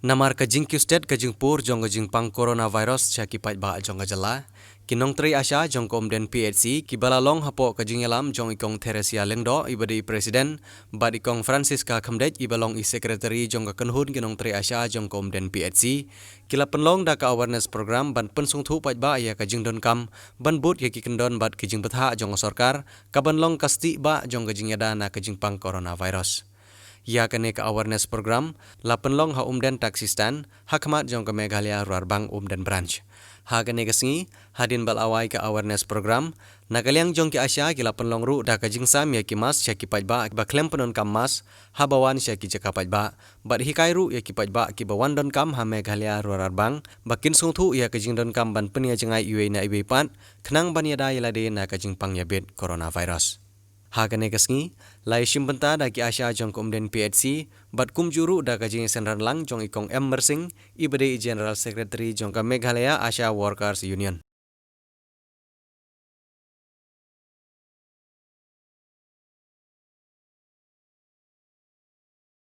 Namar kajing State kajing pur jong kajing pang coronavirus syaki pai ba jong jala kinong tri asya jong komden PHC kibalalong hapo kajing yalam jong ikong Theresia Lengdo ibadi presiden bad ikong Francisca Khamdej ibalong i secretary jong kanhun kinong tri asya jong komden PHC kila penlong da ka awareness program ban pensung thu pai ba ya kajing don kam ban but ya kikendon bad kajing betha jong sarkar kaban long kasti ba jong kajing yada na kajing pang coronavirus. Ya kene ka awareness program la penlong ha umden taxi stand hakmat jong ke Meghalaya Ruarbang umden branch. Ha kene kesingi hadin bal awai ka awareness program nakaliang jong ki asya ki la penlong ru da ka jingsam ya ki mas ya ki paj ba klem penon kam mas ha bawan sya ki jaka paj ba bad hikai ru ya ki paj ba ki bawan don kam ha Meghalaya Ruarbang bakin sung thu ya ka jing don kam ban penia jengai iwe na iwe pat khnang ban ya da yalade na ka jing pang ya bet coronavirus. Hakane kasngi lai shimbenta da ki asya jong komden PHC bat kum juru da ka jing senran lang jong ikong M Mersing ibade general secretary jong ka Meghalaya Asha Workers Union.